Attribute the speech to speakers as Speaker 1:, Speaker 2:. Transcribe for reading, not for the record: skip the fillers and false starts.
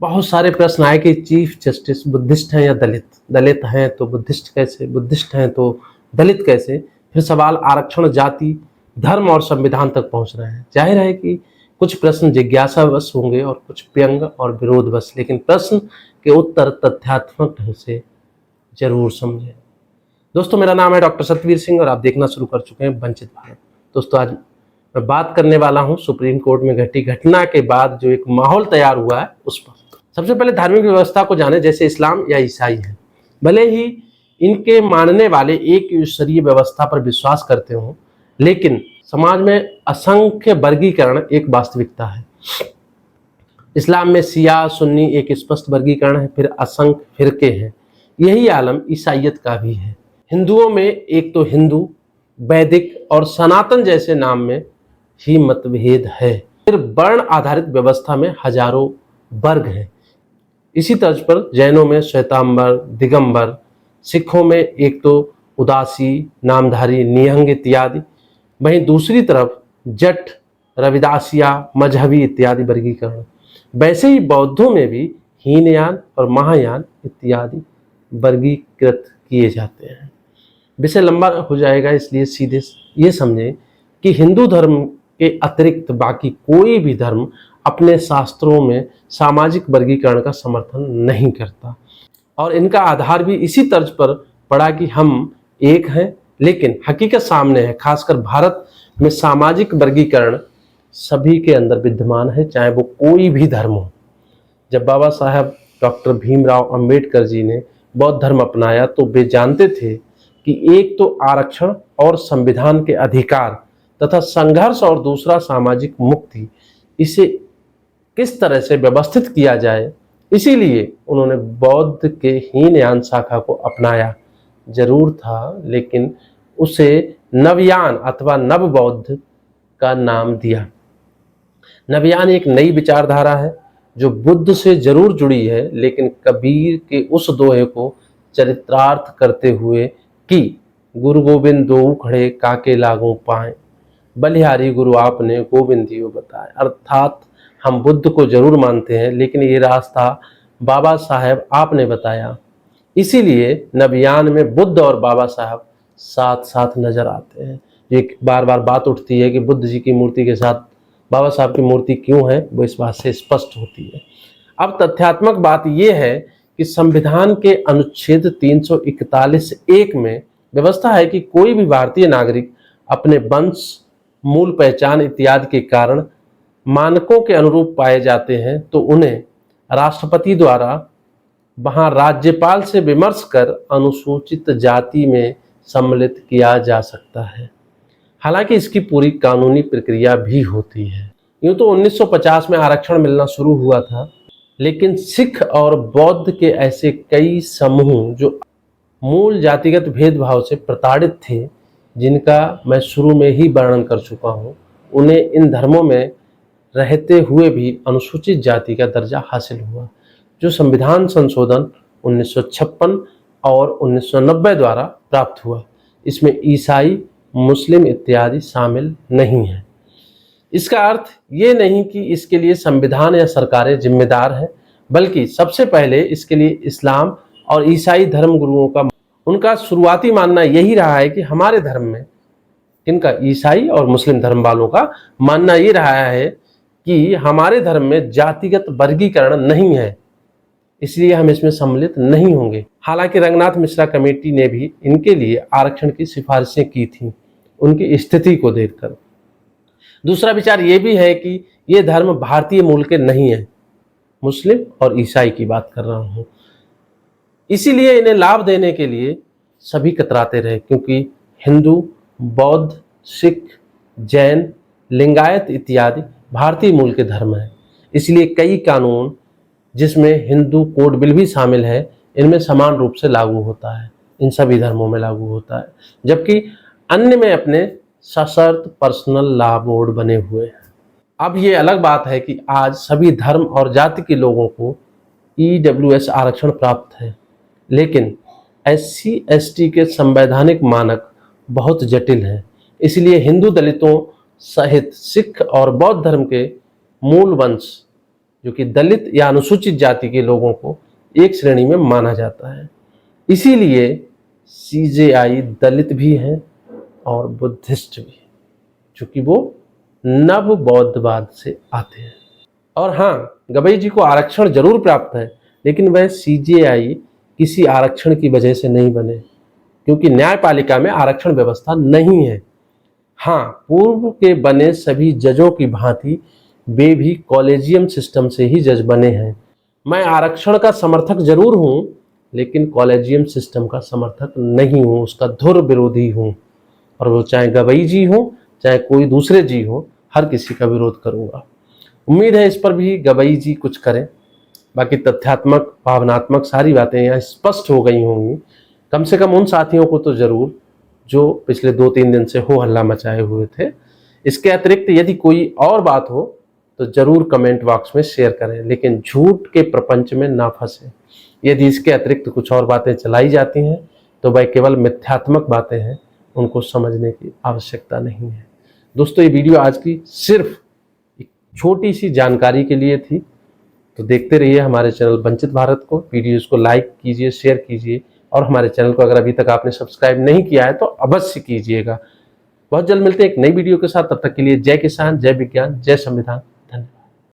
Speaker 1: बहुत सारे प्रश्न आए कि चीफ जस्टिस बुद्धिस्ट हैं या दलित, दलित हैं तो बुद्धिस्ट कैसे, बुद्धिस्ट हैं तो दलित कैसे। फिर सवाल आरक्षण जाति, धर्म और संविधान तक पहुंच रहे हैं। जाहिर है कि कुछ प्रश्न जिज्ञासावश होंगे और कुछ व्यंग और विरोधवश, लेकिन प्रश्न के उत्तर तथ्यात्मक ढंग से जरूर समझें। दोस्तों, मेरा नाम है डॉक्टर सतवीर सिंह और आप देखना शुरू कर चुके हैं वंचित भारत। दोस्तों, आज मैं बात करने वाला हूं सुप्रीम कोर्ट में घटी घटना के बाद जो एक माहौल तैयार हुआ है उस पर। सबसे पहले धार्मिक व्यवस्था को जाने, जैसे इस्लाम या ईसाई है। भले ही इनके मानने वाले एक ईश्वरीय व्यवस्था पर विश्वास करते हों, लेकिन समाज में असंख्य वर्गीकरण एक वास्तविकता है। इस्लाम में शिया सुन्नी एक स्पष्ट वर्गीकरण है, फिर असंख्य फिरके हैं। यही आलम ईसाइयत का भी है। हिंदुओं में एक तो हिंदू, वैदिक और सनातन जैसे नाम में ही मतभेद है। फिर वर्ण आधारित व्यवस्था में हजारों वर्ग हैं। इसी तर्ज पर जैनों में श्वेतांबर, दिगंबर, सिखों में एक तो उदासी, नामधारी, निहंग इत्यादि। वहीं दूसरी तरफ जट, रविदासिया, मजहबी इत्यादि वर्गीकरण। वैसे ही बौद्धों में भी हीनयान और महायान इत्यादि वर्गीकृत किए जाते हैं। विषय लंबा हो जाएगा, इसलिए सीधे ये समझें कि हिंदू धर्म के अतिरिक्त बाकी कोई भी धर्म अपने शास्त्रों में सामाजिक वर्गीकरण का समर्थन नहीं करता, और इनका आधार भी इसी तर्ज पर पड़ा कि हम एक हैं, लेकिन हकीकत सामने है। खासकर भारत में सामाजिक वर्गीकरण सभी के अंदर विद्यमान है, चाहे वो कोई भी धर्म हो। जब बाबा साहब डॉक्टर भीमराव अंबेडकर जी ने बौद्ध धर्म अपनाया तो वे जानते थे कि एक तो आरक्षण और संविधान के अधिकार तथा संघर्ष, और दूसरा सामाजिक मुक्ति, इसे किस तरह से व्यवस्थित किया जाए। इसीलिए उन्होंने बौद्ध के हीनयान शाखा को अपनाया जरूर था, लेकिन उसे नवयान अथवा नव बौद्ध का नाम दिया। नवयान एक नई विचारधारा है जो बुद्ध से जरूर जुड़ी है, लेकिन कबीर के उस दोहे को चरितार्थ करते हुए कि गुरु गोविंद दो खड़े काके लागू पाए, बलिहारी गुरु आपने गोविंदियो बताए। अर्थात हम बुद्ध को जरूर मानते हैं, लेकिन ये रास्ता बाबा साहब आपने बताया। इसीलिए नवयान में बुद्ध और बाबा साहब साथ साथ नजर आते हैं। एक बार बार बात उठती है कि बुद्ध जी की मूर्ति के साथ बाबा साहब की मूर्ति क्यों है, वो इस बात से स्पष्ट होती है। अब तथ्यात्मक बात यह है कि संविधान के अनुच्छेद 341(1) में व्यवस्था है कि कोई भी भारतीय नागरिक अपने वंश, मूल पहचान इत्यादि के कारण मानकों के अनुरूप पाए जाते हैं तो उन्हें राष्ट्रपति द्वारा वहां राज्यपाल से विमर्श कर अनुसूचित जाति में सम्मिलित किया जा सकता है। हालांकि इसकी पूरी कानूनी प्रक्रिया भी होती है। यूं तो 1950 में आरक्षण मिलना शुरू हुआ था, लेकिन सिख और बौद्ध के ऐसे कई समूह जो मूल जातिगत भेदभाव से प्रताड़ित थे, जिनका मैं शुरू में ही वर्णन कर चुका हूं, उन्हें इन धर्मों में रहते हुए भी अनुसूचित जाति का दर्जा हासिल हुआ, जो संविधान संशोधन 1956 और 1990 द्वारा प्राप्त हुआ। इसमें ईसाई, मुस्लिम इत्यादि शामिल नहीं हैं। इसका अर्थ ये नहीं कि इसके लिए संविधान या सरकारें जिम्मेदार हैं, बल्कि सबसे पहले इसके लिए इस्लाम और ईसाई धर्म गुरुओं का उनका शुरुआती मानना यही रहा है कि हमारे धर्म में, इनका ईसाई और मुस्लिम धर्म वालों का मानना ये रहा है कि हमारे धर्म में जातिगत वर्गीकरण नहीं है, इसलिए हम इसमें सम्मिलित नहीं होंगे। हालांकि रंगनाथ मिश्रा कमेटी ने भी इनके लिए आरक्षण की सिफारिशें की थी, उनकी स्थिति को देखकर। दूसरा विचार ये भी है कि ये धर्म भारतीय मूल के नहीं है, मुस्लिम और ईसाई की बात कर रहा हूँ। इसीलिए इन्हें लाभ देने के लिए सभी कतराते रहे, क्योंकि हिंदू, बौद्ध, सिख, जैन, लिंगायत इत्यादि भारतीय मूल के धर्म हैं। इसलिए कई कानून, जिसमें हिंदू कोड बिल भी शामिल है, इनमें समान रूप से लागू होता है, इन सभी धर्मों में लागू होता है, जबकि अन्य में अपने सशर्त पर्सनल लॉ बोर्ड बने हुए हैं। अब ये अलग बात है कि आज सभी धर्म और जाति के लोगों को EWS आरक्षण प्राप्त है, लेकिन SC/ST के संवैधानिक मानक बहुत जटिल हैं। इसलिए हिंदू दलितों सहित सिख और बौद्ध धर्म के मूल वंश जो कि दलित या अनुसूचित जाति के लोगों को एक श्रेणी में माना जाता है। इसीलिए सीजेआई दलित भी हैं और बुद्धिस्ट भी, चूंकि वो नव बौद्धवाद से आते हैं। और हाँ, गवई जी को आरक्षण जरूर प्राप्त है, लेकिन वह सीजेआई किसी आरक्षण की वजह से नहीं बने, क्योंकि न्यायपालिका में आरक्षण व्यवस्था नहीं है। हाँ, पूर्व के बने सभी जजों की भांति वे भी कॉलेजियम सिस्टम से ही जज बने हैं। मैं आरक्षण का समर्थक जरूर हूँ, लेकिन कॉलेजियम सिस्टम का समर्थक नहीं हूँ, उसका धुर विरोधी हूँ। और वो चाहे गवई जी हो चाहे कोई दूसरे जी हो, हर किसी का विरोध करूँगा। उम्मीद है इस पर भी गवई जी कुछ करें। बाकी तथ्यात्मक भावनात्मक सारी बातें यहाँ स्पष्ट हो गई होंगी, कम से कम उन साथियों को तो जरूर जो पिछले 2-3 दिन से हो हल्ला मचाए हुए थे। इसके अतिरिक्त यदि कोई और बात हो तो जरूर कमेंट बॉक्स में शेयर करें, लेकिन झूठ के प्रपंच में ना फंसे। यदि इसके अतिरिक्त कुछ और बातें चलाई जाती हैं तो वह केवल मिथ्यात्मक बातें हैं, उनको समझने की आवश्यकता नहीं है। दोस्तों, ये वीडियो आज की सिर्फ एक छोटी सी जानकारी के लिए थी। तो देखते रहिए हमारे चैनल वंचित भारत को, वीडियोस को लाइक कीजिए, शेयर कीजिए, और हमारे चैनल को अगर अभी तक आपने सब्सक्राइब नहीं किया है तो अवश्य कीजिएगा। बहुत जल्द मिलते हैं एक नई वीडियो के साथ। तब तक के लिए जय किसान, जय विज्ञान, जय संविधान।